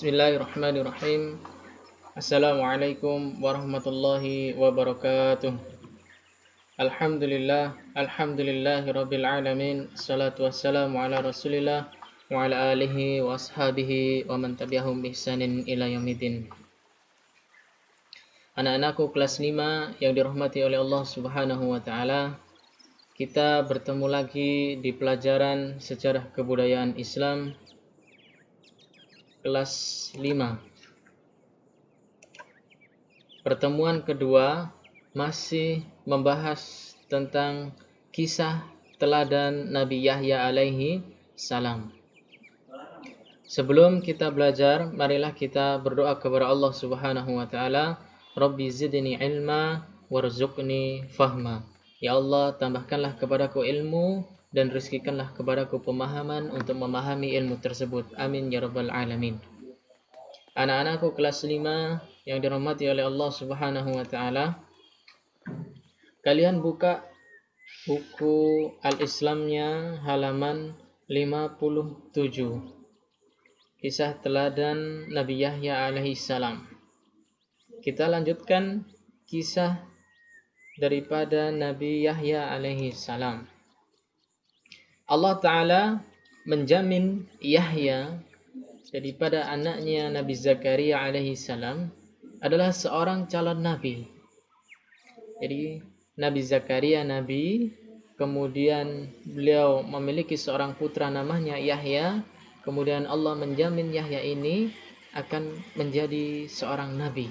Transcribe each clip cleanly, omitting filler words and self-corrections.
Bismillahirrahmanirrahim. Assalamualaikum warahmatullahi wabarakatuh. Alhamdulillahi rabbil alamin. Salatu wassalamu ala rasulillah wa ala alihi wa ashabihi wa man tabi'ahum bi ihsanin ila yaumiddin. Anak-anakku kelas 5 yang dirahmati oleh Allah Subhanahu wa taala. Kita bertemu lagi di pelajaran sejarah kebudayaan Islam kelas 5. Pertemuan kedua masih membahas tentang kisah teladan Nabi Yahya alaihi salam. Sebelum kita belajar, marilah kita berdoa kepada Allah Subhanahu wa taala, Rabbi zidni ilma warzuqni fahma. Ya Allah, tambahkanlah kepadaku ilmu dan rizkikanlah kepadaku pemahaman untuk memahami ilmu tersebut. Amin ya rabbal alamin. Anak-anakku kelas 5 yang dirahmati oleh Allah Subhanahu wa taala. Kalian buka buku Al-Islamnya halaman 57. Kisah teladan Nabi Yahya alaihi salam. Kita lanjutkan kisah daripada Nabi Yahya alaihi salam. Allah taala menjamin Yahya daripada anaknya Nabi Zakaria alaihi salam adalah seorang calon nabi. Jadi Nabi Zakaria nabi, kemudian beliau memiliki seorang putra namanya Yahya, kemudian Allah menjamin Yahya ini akan menjadi seorang nabi.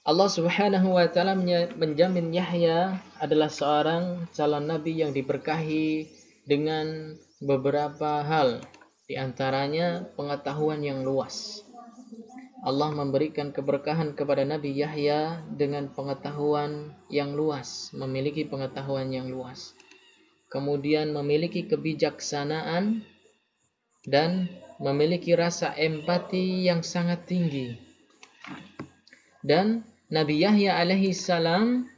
Allah Subhanahu wa taala menjamin Yahya adalah seorang calon nabi yang diberkahi dengan beberapa hal, di antaranya pengetahuan yang luas. Allah memberikan keberkahan kepada Nabi Yahya dengan pengetahuan yang luas, memiliki pengetahuan yang luas. Kemudian memiliki kebijaksanaan dan memiliki rasa empati yang sangat tinggi. Dan Nabi Yahya alaihi salam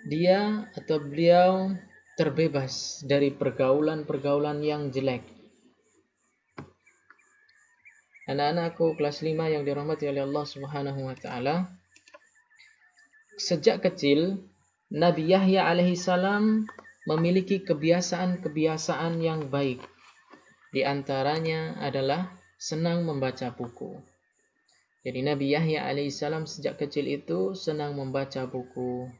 beliau terbebas dari pergaulan-pergaulan yang jelek. Anak-anakku kelas 5 yang dirahmati oleh Allah Subhanahu wa taala. Sejak kecil Nabi Yahya alaihi salam memiliki kebiasaan-kebiasaan yang baik. Di antaranya adalah senang membaca buku. Jadi Nabi Yahya alaihi salam sejak kecil itu senang membaca buku.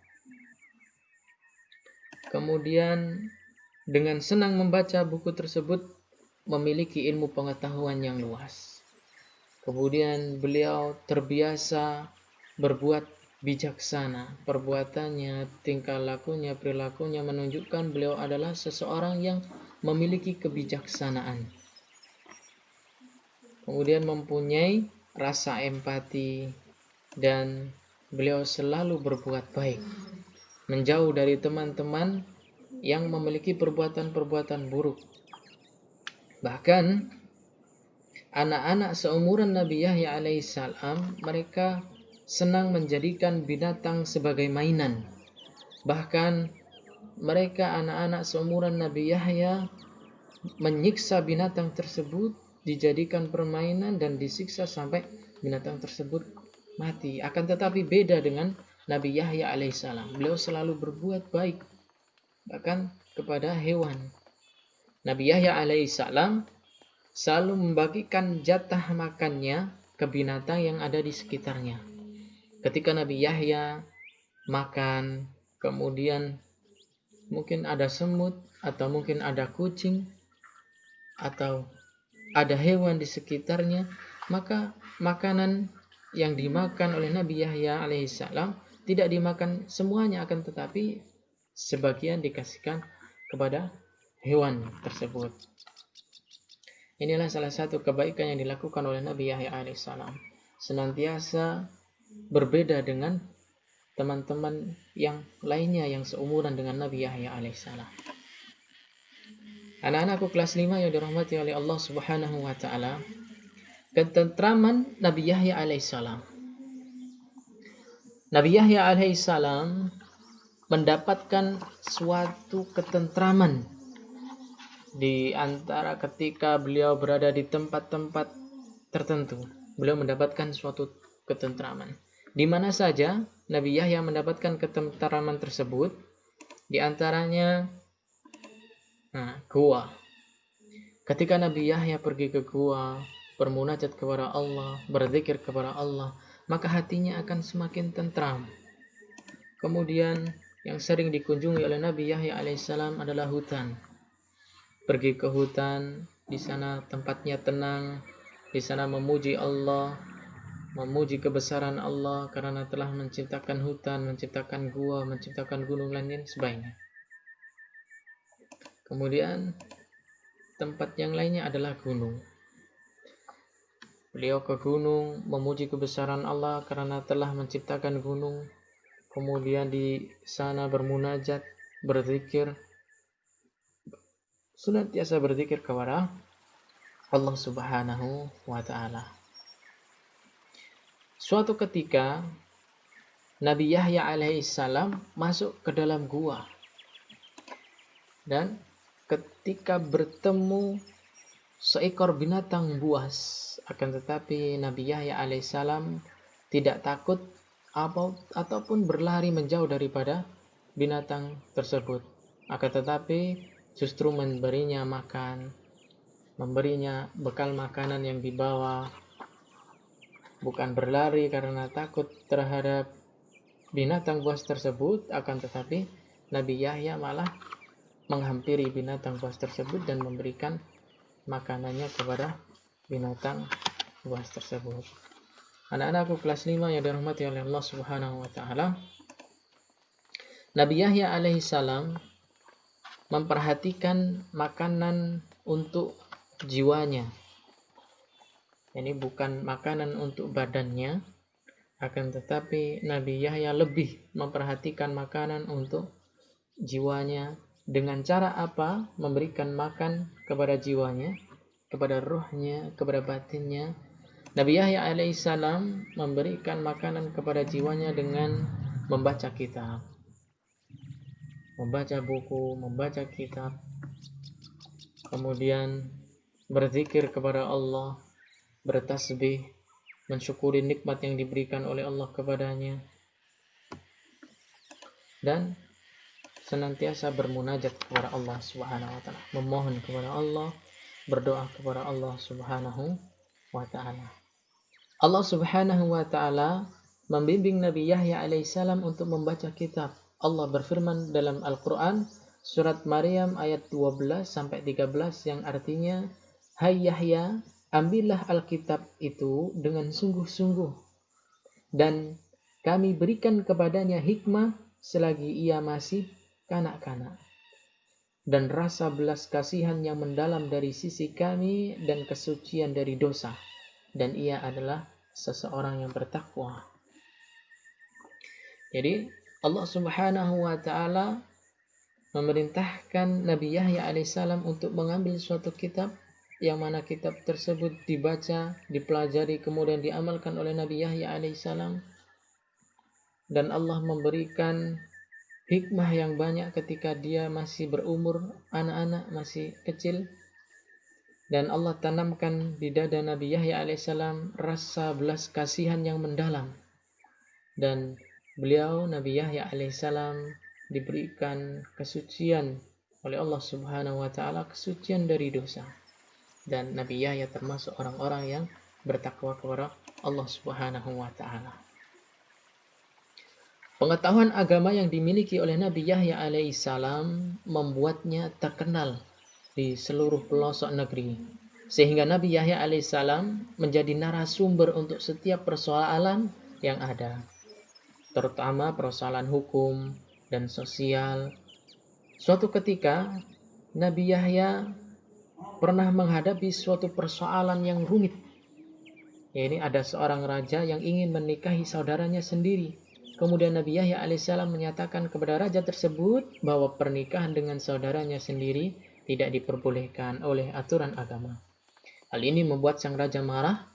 Kemudian dengan senang membaca buku tersebut memiliki ilmu pengetahuan yang luas. Kemudian beliau terbiasa berbuat bijaksana. Perbuatannya, tingkah lakunya, perilakunya menunjukkan beliau adalah seseorang yang memiliki kebijaksanaan. Kemudian mempunyai rasa empati dan beliau selalu berbuat baik. Menjauh dari teman-teman yang memiliki perbuatan-perbuatan buruk. Bahkan anak-anak seumuran Nabi Yahya alaihissalam, mereka senang menjadikan binatang sebagai mainan. Bahkan mereka anak-anak seumuran Nabi Yahya menyiksa binatang tersebut, dijadikan permainan dan disiksa sampai binatang tersebut mati. Akan tetapi beda dengan Nabi Yahya alaihissalam. Beliau selalu berbuat baik, bahkan kepada hewan. Nabi Yahya alaihissalam selalu membagikan jatah makannya ke binatang yang ada di sekitarnya. Ketika Nabi Yahya makan, kemudian mungkin ada semut, atau mungkin ada kucing, atau ada hewan di sekitarnya, maka makanan yang dimakan oleh Nabi Yahya alaihissalam tidak dimakan semuanya, akan tetapi sebagian dikasihkan kepada hewan tersebut. Inilah salah satu kebaikan yang dilakukan oleh Nabi Yahya alaihissalam. Senantiasa berbeda dengan teman-teman yang lainnya yang seumuran dengan Nabi Yahya alaihissalam. Anak-anakku kelas 5 yang dirahmati oleh Allah Subhanahu wa taala, ketentraman Nabi Yahya alaihissalam. Nabi Yahya alaihissalam mendapatkan suatu ketentraman di antara ketika beliau berada di tempat-tempat tertentu, beliau mendapatkan suatu ketentraman. Di mana saja Nabi Yahya mendapatkan ketentraman tersebut, di antaranya gua. Ketika Nabi Yahya pergi ke gua, bermunajat kepada Allah, berzikir kepada Allah, maka hatinya akan semakin tentram. Kemudian yang sering dikunjungi oleh Nabi Yahya alaihissalam adalah hutan. Pergi ke hutan, di sana tempatnya tenang, di sana memuji Allah, memuji kebesaran Allah karena telah menciptakan hutan, menciptakan gua, menciptakan gunung dan sebagainya. Kemudian tempat yang lainnya adalah gunung. Beliau ke gunung memuji kebesaran Allah karena telah menciptakan gunung. Kemudian di sana bermunajat, berzikir, senantiasa berzikir kepada Allah Subhanahu wa ta'ala. Suatu ketika Nabi Yahya alaihissalam masuk ke dalam gua, dan ketika bertemu seekor binatang buas, akan tetapi Nabi Yahya alaihissalam tidak takut ataupun berlari menjauh daripada binatang tersebut, akan tetapi justru memberinya makan, memberinya bekal makanan yang dibawa, bukan berlari karena takut terhadap binatang buas tersebut, akan tetapi Nabi Yahya malah menghampiri binatang buas tersebut dan memberikan makanannya kepada binatang buas tersebut. Anak-anakku kelas 5 yang dirahmati oleh Allah Subhanahu wa ta'ala, Nabi Yahya alaihissalam memperhatikan makanan untuk jiwanya. Ini bukan makanan untuk badannya, akan tetapi Nabi Yahya lebih memperhatikan makanan untuk jiwanya. Dengan cara apa? Memberikan makan kepada jiwanya, kepada ruhnya, kepada batinnya. Nabi Yahya alaihissalam memberikan makanan kepada jiwanya dengan membaca kitab, membaca buku, membaca kitab, kemudian berzikir kepada Allah, bertasbih, mensyukuri nikmat yang diberikan oleh Allah kepadanya, dan senantiasa bermunajat kepada Allah Subhanahu wa ta'ala, memohon kepada Allah, berdoa kepada Allah Subhanahu wa ta'ala. Allah Subhanahu wa ta'ala membimbing Nabi Yahya alaihissalam untuk membaca kitab. Allah berfirman dalam Al-Quran surat Maryam ayat 12-13 yang artinya, "Hai Yahya, ambillah Alkitab itu dengan sungguh-sungguh, dan kami berikan kepadanya hikmah selagi ia masih kanak-kanak, dan rasa belas kasihan yang mendalam dari sisi kami dan kesucian dari dosa, dan ia adalah seseorang yang bertakwa." Jadi Allah Subhanahu wa ta'ala memerintahkan Nabi Yahya alaihissalam untuk mengambil suatu kitab, yang mana kitab tersebut dibaca, dipelajari, kemudian diamalkan oleh Nabi Yahya alaihissalam. Dan Allah memberikan hikmah yang banyak ketika dia masih berumur anak-anak, masih kecil. Dan Allah tanamkan di dada Nabi Yahya alaihissalam rasa belas kasihan yang mendalam. Dan beliau, Nabi Yahya alaihissalam, diberikan kesucian oleh Allah Subhanahu wa ta'ala, kesucian dari dosa. Dan Nabi Yahya termasuk orang-orang yang bertakwa kepada Allah Subhanahu wa ta'ala. Pengetahuan agama yang dimiliki oleh Nabi Yahya alaihissalam membuatnya terkenal di seluruh pelosok negeri, sehingga Nabi Yahya alaihissalam menjadi narasumber untuk setiap persoalan yang ada, terutama persoalan hukum dan sosial. Suatu ketika Nabi Yahya pernah menghadapi suatu persoalan yang rumit. Ini ada seorang raja yang ingin menikahi saudaranya sendiri. Kemudian Nabi Yahya alaihissalam menyatakan kepada raja tersebut bahwa pernikahan dengan saudaranya sendiri tidak diperbolehkan oleh aturan agama. Hal ini membuat sang raja marah.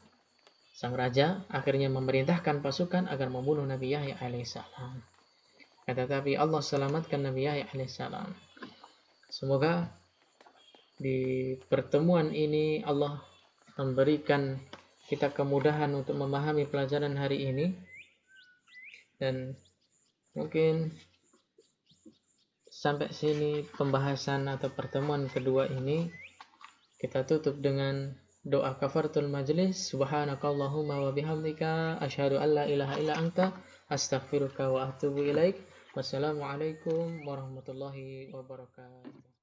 Sang raja akhirnya memerintahkan pasukan agar membunuh Nabi Yahya alaihissalam. Tetapi Allah selamatkan Nabi Yahya alaihissalam. Semoga di pertemuan ini Allah memberikan kita kemudahan untuk memahami pelajaran hari ini, dan mungkin sampai sini pembahasan atau pertemuan kedua ini. Kita tutup dengan doa kafaratul majlis. Subhanakallahumma wa bihamdika asyhadu an la ilaha illa anta astaghfiruka wa atubu ilaik. Wassalamualaikum warahmatullahi wabarakatuh.